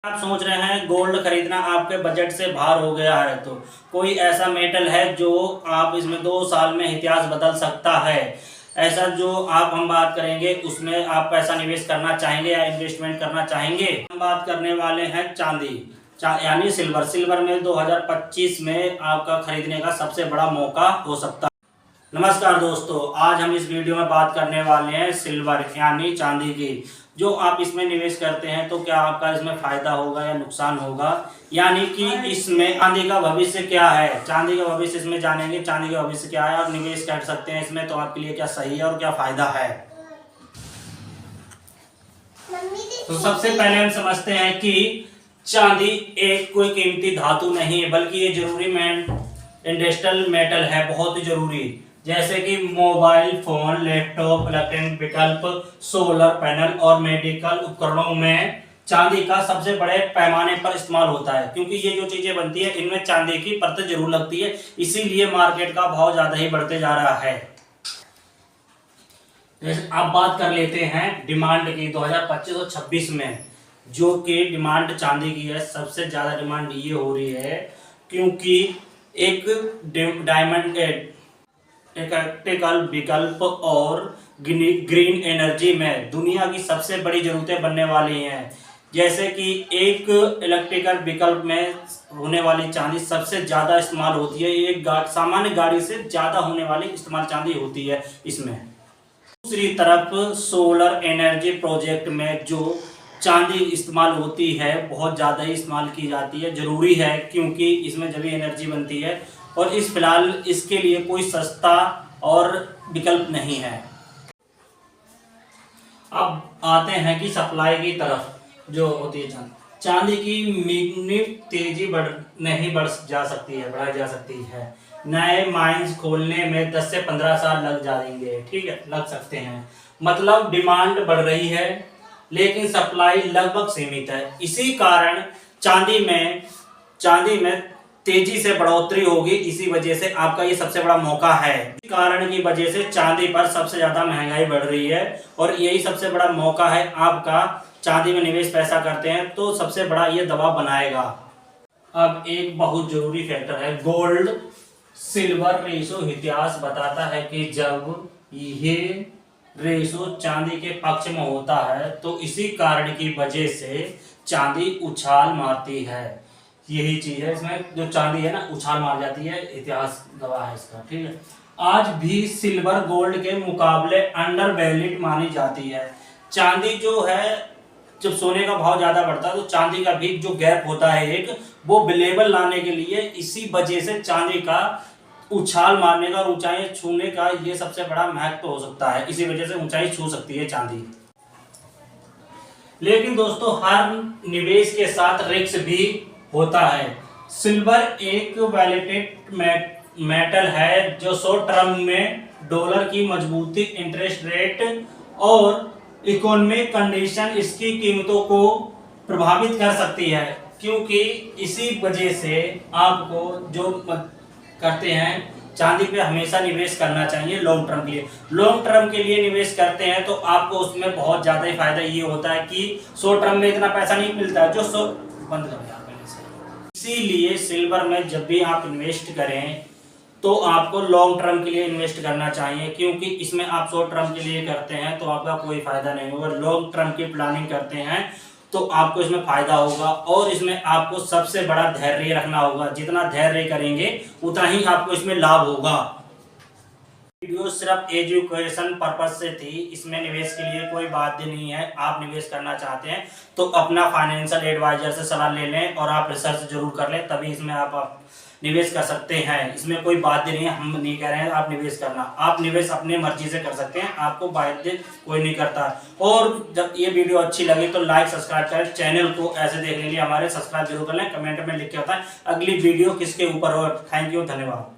आप सोच रहे हैं गोल्ड खरीदना आपके बजट से बाहर हो गया है तो कोई ऐसा मेटल है जो आप इसमें 2 साल में इतिहास बदल सकता है। ऐसा जो हम बात करेंगे उसमें आप पैसा निवेश करना चाहेंगे या इन्वेस्टमेंट करना चाहेंगे। हम बात करने वाले हैं चांदी यानी सिल्वर। सिल्वर में 2025 में आपका खरीदने का सबसे बड़ा मौका हो सकता है। नमस्कार दोस्तों, आज हम इस वीडियो में बात करने वाले हैं सिल्वर यानी चांदी की। जो आप इसमें निवेश करते हैं तो क्या आपका इसमें फायदा होगा या नुकसान होगा, यानी कि इसमें चांदी का भविष्य क्या है। चांदी का भविष्य इसमें जानेंगे, चांदी का भविष्य क्या है, आप निवेश कर सकते हैं इसमें तो आपके लिए क्या सही है और क्या फायदा है। तो सबसे पहले हम समझते हैं कि चांदी एक कोई कीमती धातु नहीं है, बल्कि ये जरूरी इंडस्ट्रियल मेटल है, बहुत ही जरूरी। जैसे कि मोबाइल फोन, लैपटॉप, इलेक्ट्रॉनिक विकल्प, सोलर पैनल और मेडिकल उपकरणों में चांदी का सबसे बड़े पैमाने पर इस्तेमाल होता है, क्योंकि ये जो चीजें बनती है इनमें चांदी की परत जरूर लगती है, इसीलिए मार्केट का भाव ज्यादा ही बढ़ते जा रहा है। अब बात कर लेते हैं डिमांड की 2025 और 26 में। जो कि डिमांड चांदी की है, सबसे ज्यादा डिमांड ये हो रही है क्योंकि एक डायमंड टेक्टिकल विकल्प और ग्रीन एनर्जी में दुनिया की सबसे बड़ी जरूरतें बनने वाली हैं। जैसे कि एक इलेक्ट्रिकल विकल्प में होने वाली चांदी सबसे ज्यादा इस्तेमाल होती है, एक सामान्य गाड़ी से ज्यादा होने वाली इस्तेमाल चांदी होती है इसमें। दूसरी तरफ सोलर एनर्जी प्रोजेक्ट में जो चांदी इस्तेमाल होती है बहुत ज़्यादा ही इस्तेमाल की जाती है, ज़रूरी है क्योंकि इसमें जब एनर्जी बनती है और इस फिलहाल इसके लिए कोई सस्ता और विकल्प नहीं है। अब आते हैं कि सप्लाई की तरफ जो होती है चांदी की तेजी बढ़ाई जा सकती है। नए माइंस खोलने में 10 से 15 साल लग जाएंगे, ठीक है, लग सकते हैं। मतलब डिमांड बढ़ रही है लेकिन सप्लाई लगभग सीमित है। इसी कारण चांदी में तेजी से बढ़ोतरी होगी। इसी वजह से आपका ये सबसे बड़ा मौका है। इस कारण की वजह से चांदी पर सबसे ज्यादा महंगाई बढ़ रही है और यही सबसे बड़ा मौका है आपका। चांदी में निवेश पैसा करते हैं तो सबसे बड़ा ये दबाव बनाएगा। अब एक बहुत जरूरी फैक्टर है गोल्ड सिल्वर रेशो। इतिहास बताता है कि जब ये रेशो चांदी के पक्ष में होता है तो इसी कारण की वजह से चांदी उछाल मारती है। यही चीज है इसमें, जो चांदी है ना उछाल मार जाती है, इतिहास गवाह है इसका, ठीक है। आज भी सिल्वर गोल्ड के मुकाबले अंडर वैल्यूड मानी जाती है। चांदी जो है, जब सोने का भाव ज्यादा बढ़ता है तो चांदी का भी जो गैप होता है एक, वो लेवल लाने के लिए इसी वजह से चांदी का उछाल मारने का और ऊंचाई छूने का ये सबसे बड़ा महत्व हो सकता है। इसी वजह से ऊंचाई छू सकती है चांदी। लेकिन दोस्तों हर निवेश के साथ रिस्क भी होता है। सिल्वर एक वैलिडेटेड मेटल है जो शॉर्ट टर्म में डॉलर की मजबूती, इंटरेस्ट रेट और इकोनॉमिक कंडीशन इसकी कीमतों को प्रभावित कर सकती है। क्योंकि इसी वजह से आपको जो करते हैं चांदी पे हमेशा निवेश करना चाहिए लॉन्ग टर्म के लिए। लॉन्ग टर्म के लिए निवेश करते हैं तो आपको उसमें बहुत ज्यादा ही फायदा ये होता है कि शॉर्ट टर्म में इतना पैसा नहीं मिलता है जो बंद कर दिया पहले से। इसीलिए सिल्वर में जब भी आप इन्वेस्ट करें तो आपको लॉन्ग टर्म के लिए इन्वेस्ट करना चाहिए, क्योंकि इसमें आप शॉर्ट टर्म के लिए करते हैं तो आपका कोई फायदा नहीं होगा। लॉन्ग टर्म की प्लानिंग करते हैं तो आपको इसमें फायदा होगा और इसमें आपको सबसे बड़ा धैर्य रखना होगा। जितना धैर्य करेंगे उतना ही आपको इसमें लाभ होगा। वीडियो सिर्फ एजुकेशन पर्पज से थी, इसमें निवेश के लिए कोई बाध्य नहीं है। आप निवेश करना चाहते हैं तो अपना फाइनेंशियल एडवाइजर से सलाह ले लें और आप रिसर्च जरूर कर लें, तभी इसमें आप निवेश कर सकते हैं। इसमें कोई बाध्य नहीं है, हम नहीं कह रहे हैं आप निवेश करना। आप निवेश अपने मर्जी से कर सकते हैं, आपको बाध्य कोई नहीं करता। और जब ये वीडियो अच्छी लगे तो लाइक सब्सक्राइब करें। चैनल को ऐसे देखने के लिए हमारे सब्सक्राइब जरूर कर लें, कमेंट में लिख के बताएं अगली वीडियो किसके ऊपर हो। थैंक यू, धन्यवाद।